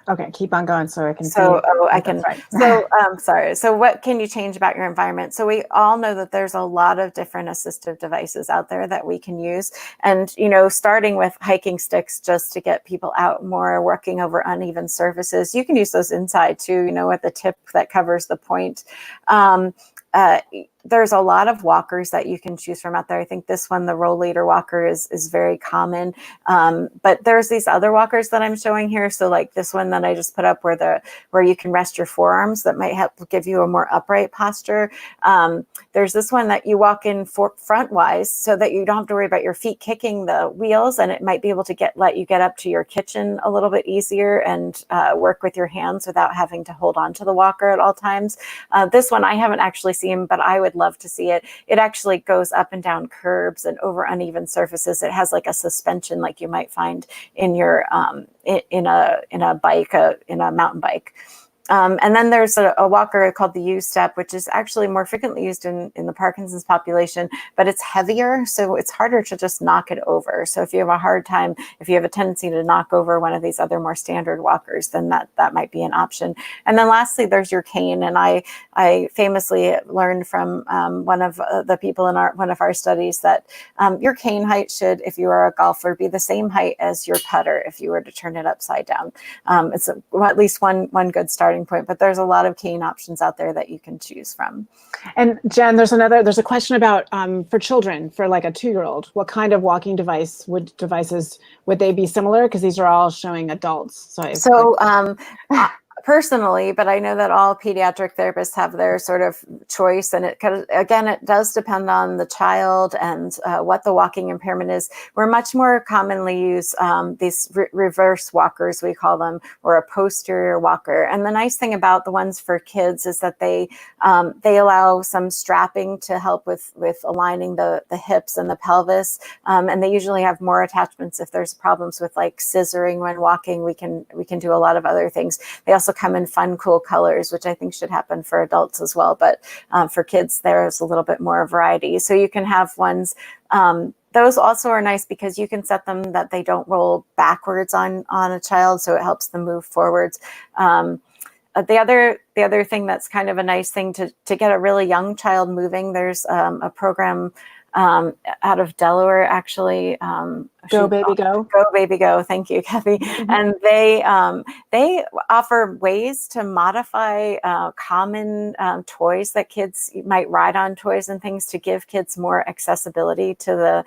Okay, keep on going so I can see. I can. Right. So sorry. So what can you change about your environment? So we all know that there's a lot of different assistive devices out there that we can use. And, starting with hiking sticks just to get people out more, working over uneven surfaces. You can use those inside too, with the tip that covers the point. There's a lot of walkers that you can choose from out there. I think this one, the Rollator walker, is very common. But there's these other walkers that I'm showing here. So like this one that I just put up where you can rest your forearms, that might help give you a more upright posture. There's this one that you walk in frontwise so that you don't have to worry about your feet kicking the wheels, and it might be able to let you get up to your kitchen a little bit easier and work with your hands without having to hold on to the walker at all times. This one I haven't actually seen, but I would love to see it. It actually goes up and down curbs and over uneven surfaces. It has like a suspension like you might find in your in a bike, in a mountain bike. And then there's a walker called the U-Step, which is actually more frequently used in the Parkinson's population, but it's heavier, so it's harder to just knock it over. So if you have a hard time, if you have a tendency to knock over one of these other more standard walkers, then that might be an option. And then lastly, there's your cane. And I famously learned from one of the people in one of our studies that your cane height should, if you are a golfer, be the same height as your putter if you were to turn it upside down. It's at least one good starting point, but there's a lot of cane options out there that you can choose from. And Jen, there's a question about for children, for like a 2-year-old, what kind of walking devices would they be similar? Because these are all showing adults. personally, but I know that all pediatric therapists have their sort of choice, and it does depend on the child and what the walking impairment is. We're much more commonly use these reverse walkers, we call them, or a posterior walker. And the nice thing about the ones for kids is that they allow some strapping to help with aligning the hips and the pelvis, and they usually have more attachments. If there's problems with like scissoring when walking, we can do a lot of other things. They also come in fun, cool colors, which I think should happen for adults as well. But for kids, there's a little bit more variety. So you can have ones, those also are nice because you can set them that they don't roll backwards on a child. So it helps them move forwards. The other thing that's kind of a nice thing to get a really young child moving, there's a program out of Delaware, actually. Go Baby Go. Go Baby Go. Thank you, Kathy. Mm-hmm. And they offer ways to modify common toys that kids might ride on, toys and things, to give kids more accessibility to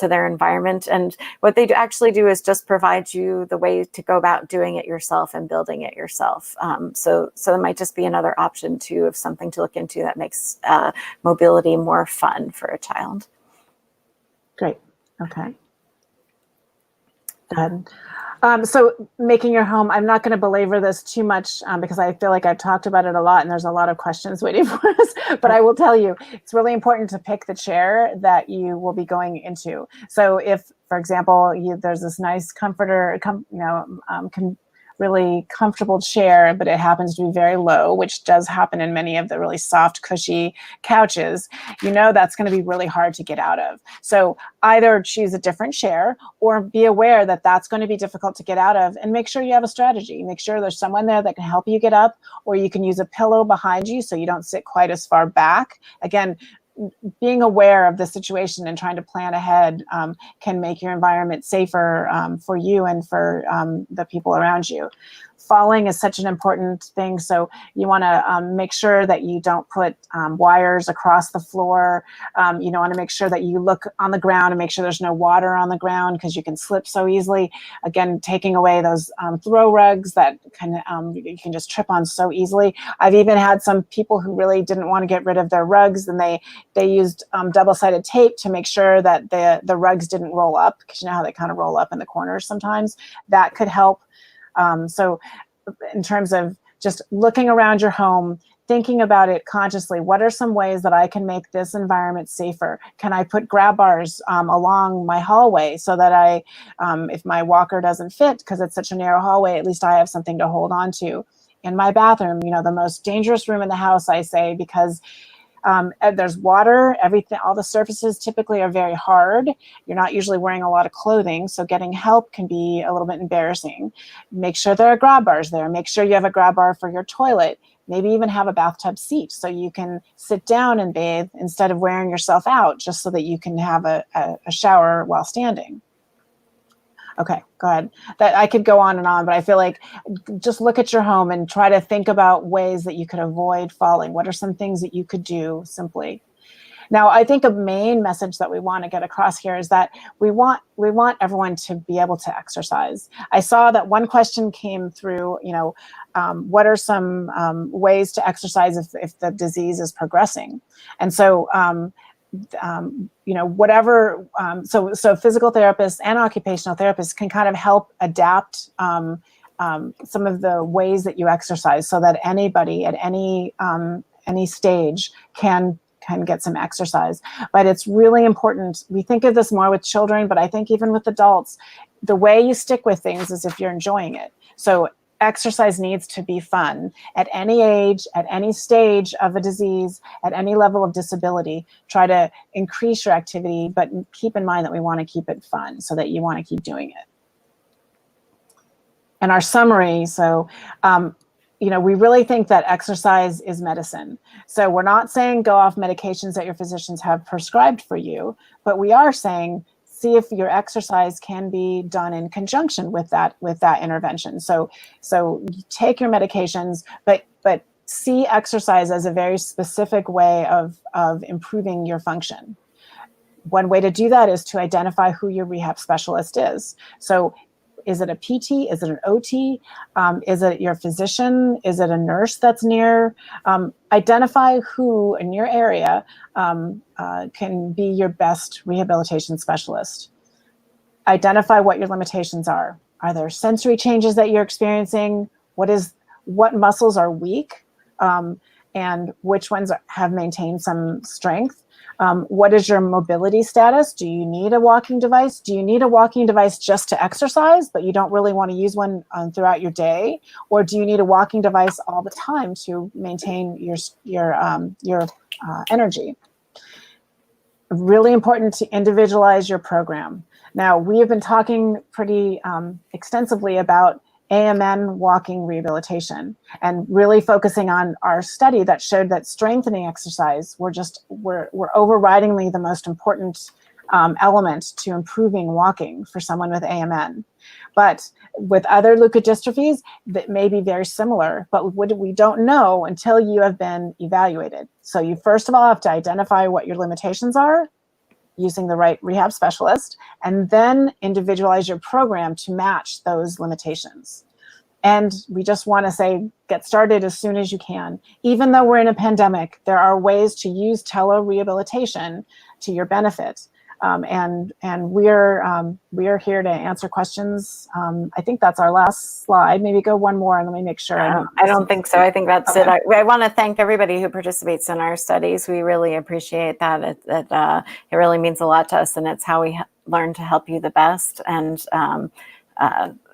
their environment. And what they actually do is just provide you the way to go about doing it yourself and building it yourself. So that might just be another option too, of something to look into that makes mobility more fun for a child. Great. Okay. So making your home, I'm not going to belabor this too much because I feel like I've talked about it a lot and there's a lot of questions waiting for us, but I will tell you, it's really important to pick the chair that you will be going into. So if, for example, there's this nice comforter, really comfortable chair, but it happens to be very low, which does happen in many of the really soft, cushy couches, that's going to be really hard to get out of. So either choose a different chair or be aware that that's going to be difficult to get out of, and make sure you have a strategy. Make sure there's someone there that can help you get up, or you can use a pillow behind you so you don't sit quite as far back. Again, being aware of the situation and trying to plan ahead can make your environment safer for you and for the people around you. Falling is such an important thing. So you want to make sure that you don't put wires across the floor. You want to make sure that you look on the ground and make sure there's no water on the ground, because you can slip so easily. Again, taking away those throw rugs that you can just trip on so easily. I've even had some people who really didn't want to get rid of their rugs, and they used double-sided tape to make sure that the rugs didn't roll up, because you know how they kind of roll up in the corners sometimes. That could help. So in terms of just looking around your home, thinking about it consciously, what are some ways that I can make this environment safer? Can I put grab bars along my hallway so that if my walker doesn't fit, because it's such a narrow hallway, at least I have something to hold on to. In my bathroom, the most dangerous room in the house, I say, because there's water, everything, all the surfaces typically are very hard. You're not usually wearing a lot of clothing, so getting help can be a little bit embarrassing. Make sure there are grab bars there. Make sure you have a grab bar for your toilet. Maybe even have a bathtub seat so you can sit down and bathe instead of wearing yourself out, just so that you can have a shower while standing. Okay, go ahead. That I could go on and on, but I feel like just look at your home and try to think about ways that you could avoid falling. What are some things that you could do simply? Now, I think a main message that we want to get across here is that we want everyone to be able to exercise. I saw that one question came through, what are some ways to exercise if the disease is progressing? And so, so physical therapists and occupational therapists can kind of help adapt some of the ways that you exercise so that anybody at any stage can get some exercise. But it's really important. We think of this more with children, but I think even with adults, the way you stick with things is if you're enjoying it. So exercise needs to be fun at any age, at any stage of a disease, at any level of disability. Try to increase your activity, but keep in mind that we want to keep it fun so that you want to keep doing it. And our summary, so we really think that exercise is medicine. So we're not saying go off medications that your physicians have prescribed for you, but we are saying see if your exercise can be done in conjunction with that intervention. So you take your medications, but see exercise as a very specific way of improving your function. One way to do that is to identify who your rehab specialist is. So Is it a PT? Is it an OT? Is it your physician? Is it a nurse that's near? Identify who in your area can be your best rehabilitation specialist. Identify what your limitations are. Are there sensory changes that you're experiencing? What muscles are weak? And which ones have maintained some strength? What is your mobility status? Do you need a walking device? Do you need a walking device just to exercise, but you don't really want to use one throughout your day? Or do you need a walking device all the time to maintain your energy? Really important to individualize your program. Now, we have been talking pretty extensivly about AMN walking rehabilitation and really focusing on our study that showed that strengthening exercise were overridingly the most important element to improving walking for someone with AMN. But with other leukodystrophies, that may be very similar, but we don't know until you have been evaluated. So you first of all have to identify what your limitations are using the right rehab specialist, and then individualize your program to match those limitations. And we just want to say, get started as soon as you can. Even though we're in a pandemic, there are ways to use telerehabilitation to your benefit. And we are here to answer questions. I think that's our last slide. Maybe go one more and let me make sure. I don't think so. I think that's Okay. it. I want to thank everybody who participates in our studies. We really appreciate that. It really means a lot to us, and it's how we learn to help you the best.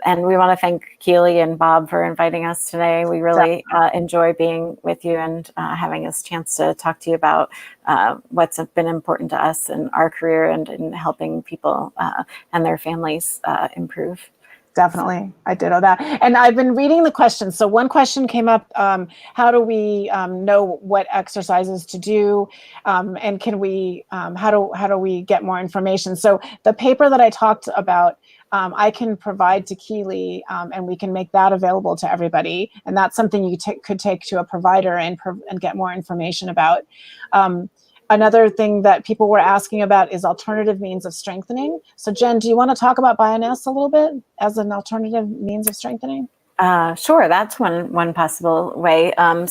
And we want to thank Keely and Bob for inviting us today. We really enjoy being with you and having this chance to talk to you about what's been important to us in our career and in helping people and their families improve. Definitely. I did all that. And I've been reading the questions. So one question came up, how do we know what exercises to do? And can we, how do we get more information? So the paper that I talked about, I can provide to Keely, and we can make that available to everybody. And that's something you could take to a provider and get more information about. Another thing that people were asking about is alternative means of strengthening. So Jen, do you want to talk about Bioness a little bit as an alternative means of strengthening? Sure, that's one possible way. I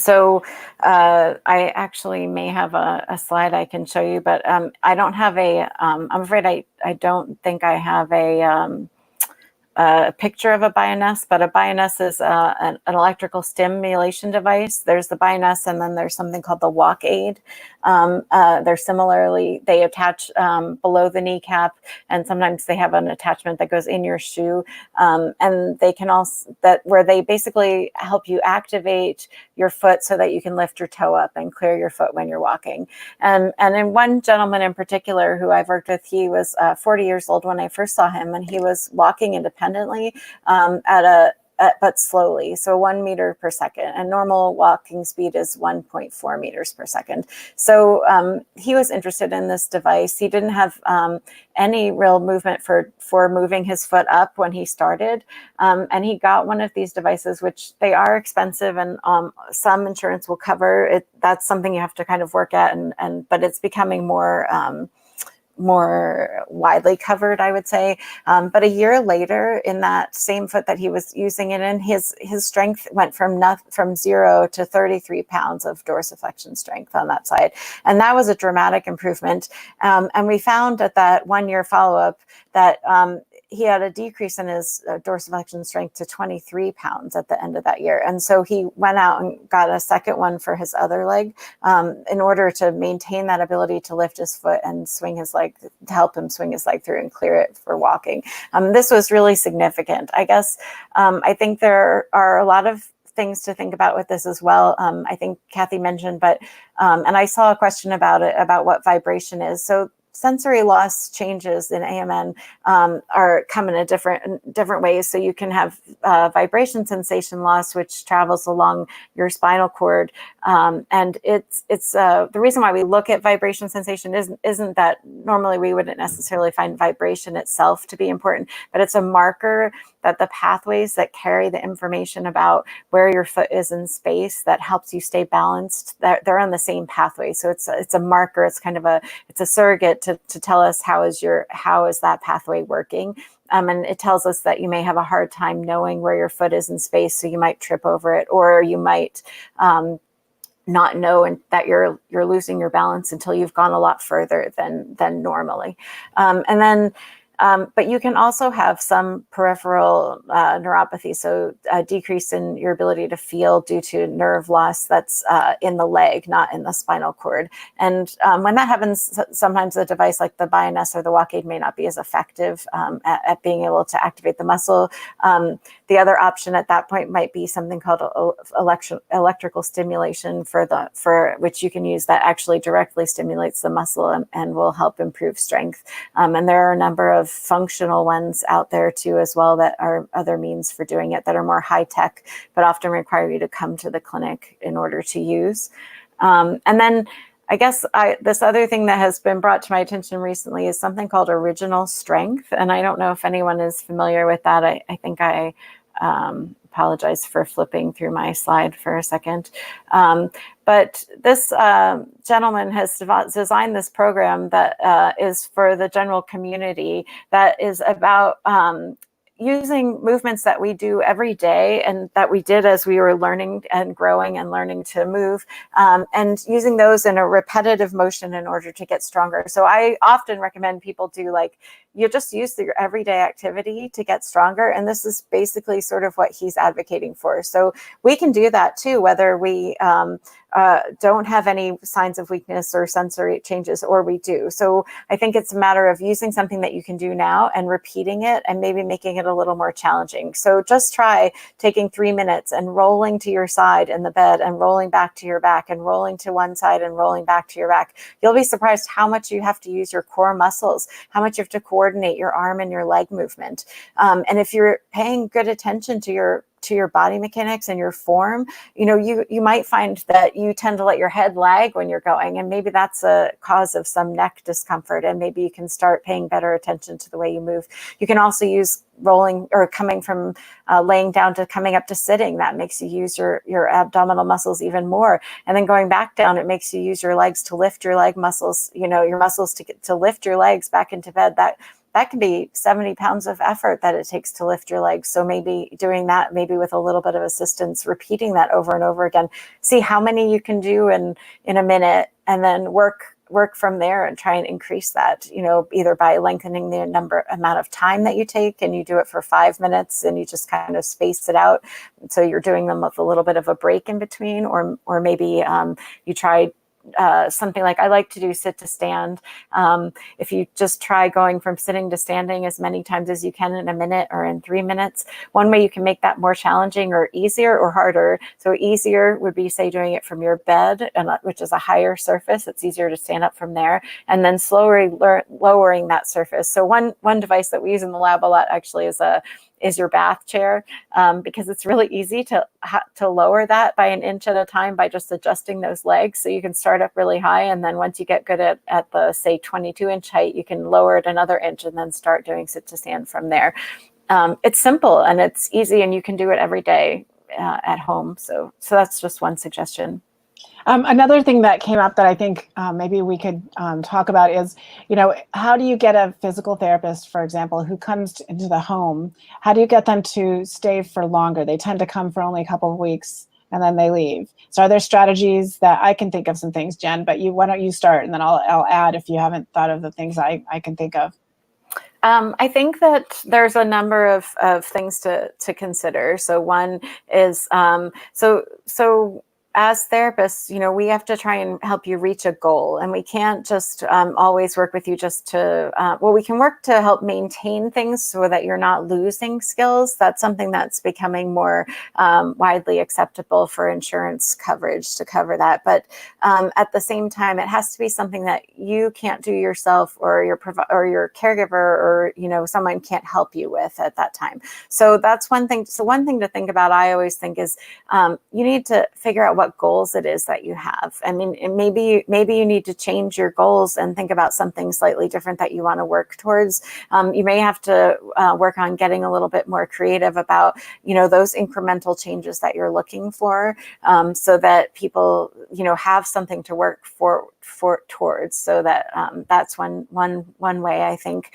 actually may have a slide I can show you, but I don't have I'm afraid I don't think I have a picture of a Bioness, but a Bioness is an electrical stimulation device. There's the Bioness, and then there's something called the Walk Aid. They attach below the kneecap, and sometimes they have an attachment that goes in your shoe. And they can also, where they basically help you activate your foot so that you can lift your toe up and clear your foot when you're walking. And in one gentleman in particular who I've worked with, he was 40 years old when I first saw him, and he was walking independently but slowly, so 1 meter per second, and normal walking speed is 1.4 meters per second. So he was interested in this device. He didn't have any real movement for moving his foot up when he started, and he got one of these devices, which they are expensive, and some insurance will cover it. That's something you have to kind of work at, but it's becoming more widely covered, I would say. But a year later, in that same foot that he was using it in, his strength went from 0 to 33 pounds of dorsiflexion strength on that side. And that was a dramatic improvement. And we found at that 1 year follow-up that he had a decrease in his dorsiflexion strength to 23 pounds at the end of that year. And so he went out and got a second one for his other leg in order to maintain that ability to lift his foot and swing his leg, to help him swing his leg through and clear it for walking. This was really significant. I guess I think there are a lot of things to think about with this as well. I think Kathy mentioned, but and I saw a question about it, about what vibration is. So sensory loss changes in AMN come in different ways. So you can have vibration sensation loss, which travels along your spinal cord, and it's the reason why we look at vibration sensation isn't that normally we wouldn't necessarily find vibration itself to be important, but it's a marker that the pathways that carry the information about where your foot is in space that helps you stay balanced, they're on the same pathway. So it's a marker, it's kind of it's a surrogate to tell us how is that pathway working. And it tells us that you may have a hard time knowing where your foot is in space, so you might trip over it, or you might not know and that you're losing your balance until you've gone a lot further than normally. But you can also have some peripheral neuropathy, so a decrease in your ability to feel due to nerve loss that's in the leg, not in the spinal cord. And when that happens, sometimes a device like the Bioness or the Walkaid may not be as effective at being able to activate the muscle. The other option at that point might be something called electrical stimulation for which you can use that actually directly stimulates the muscle and will help improve strength. And there are a number of functional ones out there too as well that are other means for doing it that are more high tech, but often require you to come to the clinic in order to use. And then I guess this other thing that has been brought to my attention recently is something called original strength. And I don't know if anyone is familiar with that. I think I apologize for flipping through my slide for a second. But this gentleman has designed this program that is for the general community that is about using movements that we do every day and that we did as we were learning and growing and learning to move, and using those in a repetitive motion in order to get stronger. So I often recommend people do you just use your everyday activity to get stronger. And this is basically sort of what he's advocating for. So we can do that too, whether we don't have any signs of weakness or sensory changes, or we do. So I think it's a matter of using something that you can do now and repeating it and maybe making it a little more challenging. So just try taking 3 minutes and rolling to your side in the bed and rolling back to your back and rolling to one side and rolling back to your back. You'll be surprised how much you have to use your core muscles, how much you have to coordinate your arm and your leg movement. And if you're paying good attention to your body mechanics and your form, you might find that you tend to let your head lag when you're going, and maybe that's a cause of some neck discomfort, and maybe you can start paying better attention to the way you move. You can also use rolling or coming from laying down to coming up to sitting. That makes you use your abdominal muscles even more. And then going back down, it makes you use your legs to lift your leg muscles, your muscles to lift your legs back into bed. That can be 70 pounds of effort that it takes to lift your legs. So maybe doing that, maybe with a little bit of assistance, repeating that over and over again, see how many you can do in a minute, and then work from there and try and increase that, either by lengthening the amount of time that you take, and you do it for 5 minutes and you just kind of space it out. So you're doing them with a little bit of a break in between, or maybe you try something like, I like to do sit to stand. If you just try going from sitting to standing as many times as you can in a minute or in 3 minutes, one way you can make that more challenging or easier or harder. So easier would be, say, doing it from your bed, which is a higher surface. It's easier to stand up from there, and then slowly lowering that surface. So one device that we use in the lab a lot actually is your bath chair, because it's really easy to lower that by an inch at a time by just adjusting those legs. So you can start up really high, and then once you get good at the, say, 22-inch height, you can lower it another inch and then start doing sit to stand from there. It's simple and it's easy, and you can do it every day at home. So that's just one suggestion. Another thing that came up that I think maybe we could talk about is, how do you get a physical therapist, for example, who comes into the home? How do you get them to stay for longer? They tend to come for only a couple of weeks and then they leave. So are there strategies that I can think of some things, Jen, but why don't you start, and then I'll add if you haven't thought of the things I can think of. I think that there's a number of things to consider. So one is, so as therapists, we have to try and help you reach a goal, and we can't just always work with you just to, we can work to help maintain things so that you're not losing skills. That's something that's becoming more widely acceptable for insurance coverage to cover that. But at the same time, it has to be something that you can't do yourself, or your caregiver, or someone can't help you with at that time. So that's one thing. So one thing to think about, I always think, is you need to figure out what what goals it is that you have. I mean, maybe you need to change your goals and think about something slightly different that you want to work towards. You may have to work on getting a little bit more creative about, those incremental changes that you're looking for, so that people, have something to work towards. So that that's one way, I think.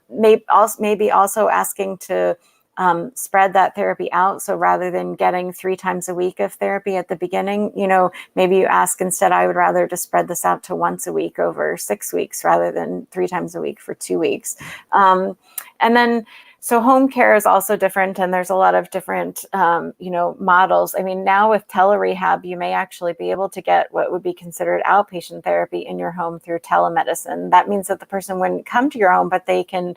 Maybe also asking to spread that therapy out. So rather than getting 3 times a week of therapy at the beginning, maybe you ask instead, I would rather just spread this out to once a week over 6 weeks rather than 3 times a week for 2 weeks. And then, so home care is also different, and there's a lot of different, models. I mean, now with telerehab, you may actually be able to get what would be considered outpatient therapy in your home through telemedicine. That means that the person wouldn't come to your home, but they can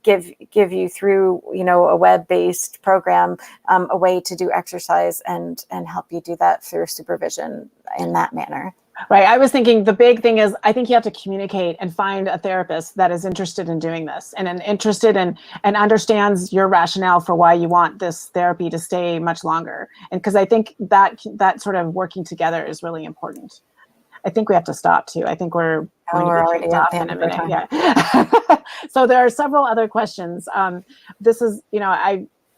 give you through, a web-based program, a way to do exercise and help you do that through supervision in that manner. Right. I was thinking the big thing is I think you have to communicate and find a therapist that is interested in doing this and interested in and understands your rationale for why you want this therapy to stay much longer. And because I think that sort of working together is really important. I think we have to stop too. I think we're already at the end in a of our minute. time. Yeah. So there are several other questions. This is,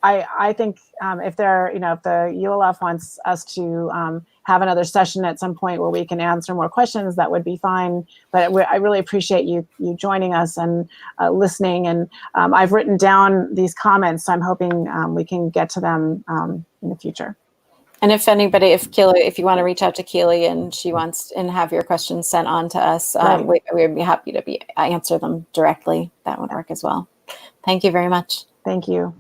I think if the ULF wants us to have another session at some point where we can answer more questions, that would be fine. But I really appreciate you joining us and listening. And I've written down these comments, so I'm hoping we can get to them in the future. And if anybody, if you want to reach out to Keely and she wants and have your questions sent on to us, Right. we would be happy to answer them directly. That would work as well. Thank you very much. Thank you.